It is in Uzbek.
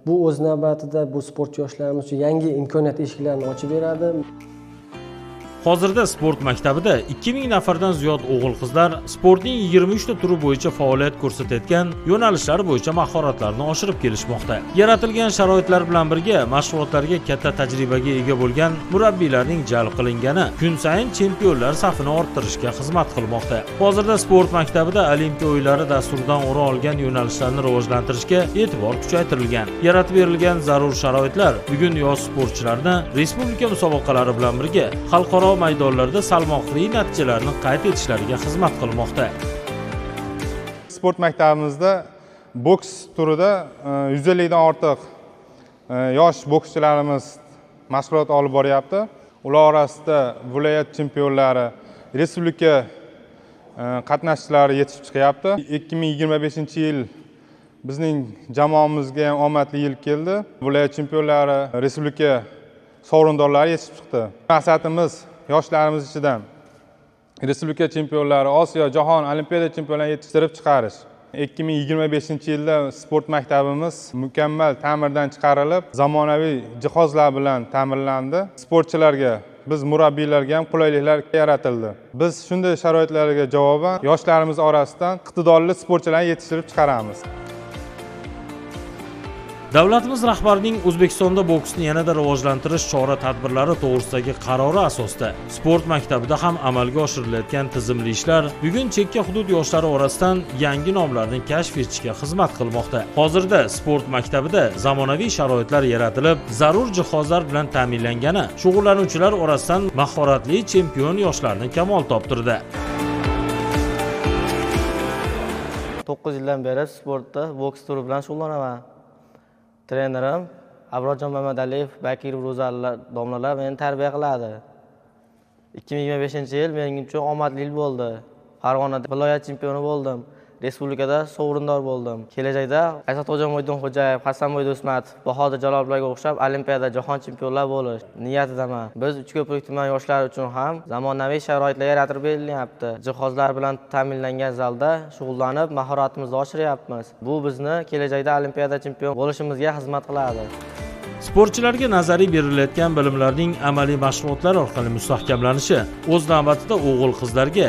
Bu o'z navbatida bu sportchi yoshlarimiz uchun yangi imkoniyat eshiklarini ochib beradi. Hozirda sport maktabida 2000 nafardan ziyod o'g'il-qizlar sportning 23 ta turi bo'yicha faoliyat ko'rsatayotgan yo'nalishlar bo'yicha mahoratlarini oshirib kelishmoqda. Yaratilgan sharoitlar bilan birga mashg'ulotlarga katta tajribaga ega bo'lgan murabbiylarning jalb qilingani kun sayin chempionlar safini orttirishga xizmat qilmoqda. Hozirda sport maktabida Olimpiya o'yinlari dasturidan o'rin olgan yo'nalishlarni rivojlantirishga e'tibor kuchaytirilgan. Yaratib berilgan zarur sharoitlar bugun yosh sportchilarni respublika musobaqalari bilan birga xalqaro maydonlarda salmoqli natijalarni qayd etishlariga xizmat qilmoqda. Sport maktabimizda boks turida 150 dan ortiq yosh bokschilarimiz mashg'ulot olib boryapti. Ular orasida viloyat chempionlari, respublika qatnashchilari yetishib chiqyapti. 2025-yil bizning jamoamizga ham omadli yil keldi. Viloyat chempionlari, respublika sovrindorlari yetishib chiqdi. Maqsadimiz yoshlarimiz ichidan respublika chempionlari, Osiyo, Jahon, Olimpiada chempionlarini yetishtirib chiqarish. 2025-yilda sport maktabimiz mukammal ta'mirdan chiqarilib, zamonaviy jihozlar bilan ta'mirlandi. Sportchilarga, biz murabbiylarga ham qulayliklar yaratildi. Biz shunday sharoitlarga javoban yoshlarimiz orasidan iqtidorli sportchilarni yetishtirib chiqaramiz. Davlatimiz rahbarining O'zbekistonda boksni yanada rivojlantirish chora-tadbirlari to'g'risidagi qarori asosida sport maktabida ham amalga oshirilayotgan tizimli ishlar bugun chekka hudud yoshlari orasidan yangi nomlarni kashf etishga xizmat qilmoqda. Hozirda sport maktabida zamonaviy sharoitlar yaratilib, zarur jihozlar bilan ta'minlangani shug'ullanuvchilar orasidan mahoratli chempion yoshlarni kamol toptirdi. 9 yildan beri sportda boks turi bilan shug'ullanaman. Trenerim Abrorjon Mamadaliyev, Bakirov Ro'zalilar domlalar meni tarbiya qiladi. 2025-yil mening uchun omadli yil bo'ldi. Farg'onada viloyat chempioni bo'ldim. Respublikada sovrindor bo'ldim. Kelajakda Asatxo'ja Mo'ydinxo'jayev, Hasanboy Do'stmatov, Bahodir Jalollarga o'xshab Olimpiada, jahon chempionlar bo'lish niyatidaman. Biz Uchko'prik tuman yoshlari uchun ham zamonaviy sharoitlar yaratib berilyapti. Jihozlar bilan ta'minlangan zalda shug'ullanib, mahoratimizni oshiryapmiz. Bu bizni kelajakda Olimpiada chempion bo'lishimizga xizmat qiladi. Sportchilarga nazariy berilayotgan bilimlarning amaliy mashg'ulotlar orqali mustahkamlanishi o'z navbatida o'g'il-qizlarga